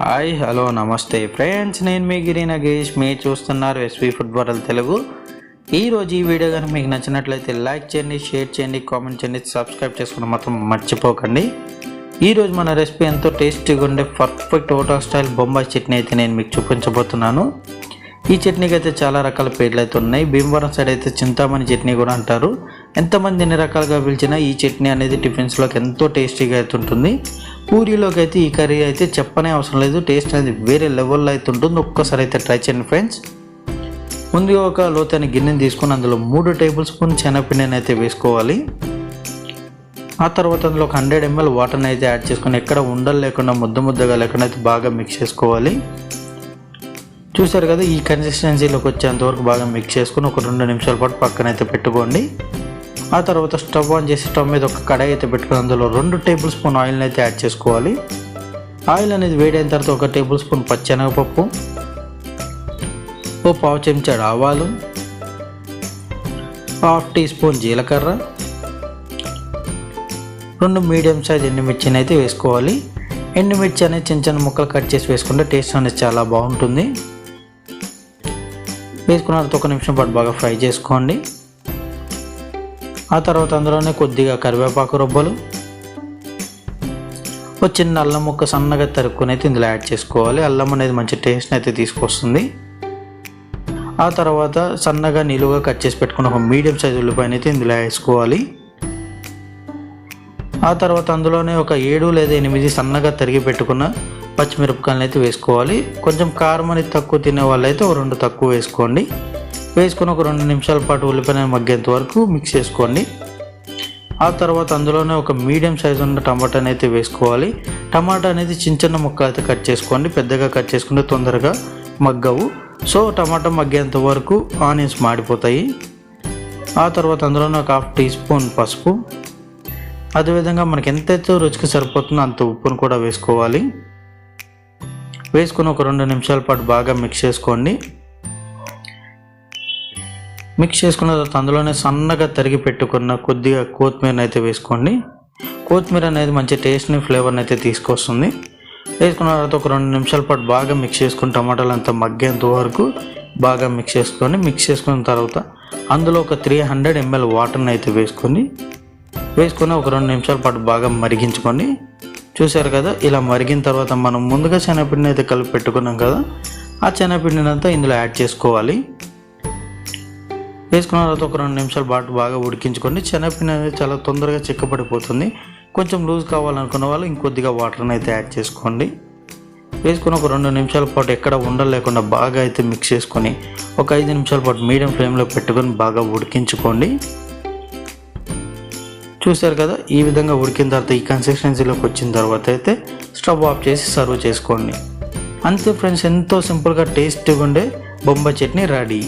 Hi hello నమస్తే friends, నేను మీ గిరి నగేష్. మీరు చూస్తున్నారు ఎస్వి ఫుట్బాల్ తెలుగు. ఈరోజు ఈ వీడియో కనుక మీకు నచ్చినట్లయితే లైక్ చేయండి, షేర్ చేయండి, కామెంట్ చేయండి, సబ్స్క్రైబ్ చేసుకోవడం మాత్రం మర్చిపోకండి. ఈరోజు మన రెసిపీ ఎంతో టేస్టీగా ఉండే perfect hotel style Bombay chutney అయితే నేను మీకు చూపించబోతున్నాను. ఈ చట్నీకి అయితే చాలా రకాల పేర్లు అయితే ఉన్నాయి. భీమవరం సైడ్ అయితే చింతామణి చట్నీ కూడా అంటారు. ఎంతమంది ఎన్ని రకాలుగా పిలిచినా ఈ చట్నీ అనేది టిఫిన్స్లోకి ఎంతో టేస్టీగా అయితే ఉంటుంది. పూరీలోకి అయితే ఈ కర్రీ అయితే చెప్పనే అవసరం లేదు, టేస్ట్ అనేది వేరే లెవెల్లో అయితే ఉంటుంది. ఒక్కసారి అయితే ట్రై చేయండి ఫ్రెండ్స్. ముందుగా ఒక లోతైన గిన్నెని తీసుకుని అందులో 3 టేబుల్ స్పూన్ శనగపిండిని అయితే వేసుకోవాలి. ఆ తర్వాత అందులో ఒక 100 ml వాటర్ని అయితే యాడ్ చేసుకొని ఎక్కడ ఉండలు లేకుండా ముద్దగా లేకుండా అయితే బాగా మిక్స్ చేసుకోవాలి. చూసారు కదా, ఈ కన్సిస్టెన్సీలోకి వచ్చేంతవరకు బాగా మిక్స్ చేసుకుని ఒక 2 నిమిషాల పాటు పక్కన అయితే పెట్టుకోండి. ఆ తర్వాత స్టవ్ ఆన్ చేసి స్టవ్ మీద ఒక కడాయి అయితే పెట్టుకుని అందులో 2 టేబుల్ స్పూన్ ఆయిల్ని అయితే యాడ్ చేసుకోవాలి. ఆయిల్ అనేది వేడైన తర్వాత ఒక టేబుల్ స్పూన్ పచ్చెనగపప్పు, ఓ పావు చెంచా ఆవాలు, హాఫ్ టీ స్పూన్ జీలకర్ర, 2 మీడియం సైజ్ ఎండుమిర్చిని అయితే వేసుకోవాలి. ఎండుమిర్చి అనేది చిన్న ముక్కలు కట్ చేసి వేసుకుంటే టేస్ట్ అనేది చాలా బాగుంటుంది. వేసుకున్న తర్వాత 1 నిమిషం పాటు బాగా ఫ్రై చేసుకోండి. ఆ తర్వాత అందులోనే కొద్దిగా కరివేపాకు రొబ్బలు, ఒక చిన్న అల్లం ముక్క సన్నగా తరుక్కుని అయితే ఇందులో యాడ్ చేసుకోవాలి. అల్లం అనేది మంచి టేస్ట్ని అయితే తీసుకొస్తుంది. ఆ తర్వాత సన్నగా నిలువుగా కట్ చేసి పెట్టుకున్న ఒక మీడియం సైజు ఉల్లిపాయని అయితే ఇందులో వేసుకోవాలి. ఆ తర్వాత అందులోనే ఒక 7 లేదా 8 సన్నగా తరిగి పెట్టుకున్న పచ్చిమిరపకాయలను అయితే వేసుకోవాలి. కొంచెం కారం అనేది తక్కువ తినే వాళ్ళైతే ఒక 2 తక్కువ వేసుకోండి. వేసుకొని ఒక 2 నిమిషాల పాటు ఉల్లిపాయ మగ్గేంత వరకు మిక్స్ చేసుకోండి. ఆ తర్వాత అందులోనే ఒక మీడియం సైజు ఉన్న టమాటాని అయితే వేసుకోవాలి. టమాటా అనేది చిన్న ముక్కలు అయితే కట్ చేసుకోండి, పెద్దగా కట్ చేసుకుంటే తొందరగా మగ్గవు. సో టమాటా మగ్గేంత వరకు ఆనియన్స్ మాడిపోతాయి. ఆ తర్వాత అందులోనే ఒక హాఫ్ టీ స్పూన్ పసుపు, అదేవిధంగా మనకి ఎంతైతే రుచికి సరిపోతుందో అంత ఉప్పును కూడా వేసుకోవాలి. వేసుకుని ఒక 2 నిమిషాల పాటు బాగా మిక్స్ చేసుకోండి. మిక్స్ చేసుకున్న తర్వాత అందులోనే సన్నగా తరిగి పెట్టుకున్న కొద్దిగా కొత్తిమీరని అయితే వేసుకోండి. కొత్తిమీర అనేది మంచి టేస్ట్ని, ఫ్లేవర్ని అయితే తీసుకొస్తుంది. వేసుకున్న తర్వాత ఒక 2 నిమిషాల పాటు బాగా మిక్స్ చేసుకుని టమాటాలు అంతా మగ్గేంత వరకు బాగా మిక్స్ చేసుకోండి. మిక్స్ చేసుకున్న తర్వాత అందులో ఒక 300 ml వాటర్ని అయితే వేసుకొని ఒక 2 నిమిషాల పాటు బాగా మరిగించుకోండి. చూసారు కదా, ఇలా మరిగిన తర్వాత మనం ముందుగా శనగపిండిని అయితే కలిపి పెట్టుకున్నాం కదా, ఆ శనగపిండిని అంతా ఇందులో యాడ్ చేసుకోవాలి. వేసుకున్న తర్వాత ఒక 2 నిమిషాల పాటు బాగా ఉడికించుకోండి. శనగపిండి అనేది చాలా తొందరగా చిక్కపడిపోతుంది. కొంచెం లూజ్ కావాలనుకున్న వాళ్ళు ఇంకొద్దిగా వాటర్ని అయితే యాడ్ చేసుకోండి. వేసుకుని ఒక 2 నిమిషాల పాటు ఎక్కడ ఉండలు లేకుండా బాగా అయితే మిక్స్ చేసుకొని ఒక 5 నిమిషాల పాటు మీడియం ఫ్లేమ్లో పెట్టుకొని బాగా ఉడికించుకోండి. చూసారు కదా, ఈ విధంగా ఉడికిన తర్వాత ఈ కన్సిస్టెన్సీలోకి వచ్చిన తర్వాత అయితే స్టవ్ ఆఫ్ చేసి సర్వ్ చేసుకోండి. అంతే ఫ్రెండ్స్, ఎంతో సింపుల్గా టేస్టీగా ఉండే బొంబాయి చట్నీ రెడీ.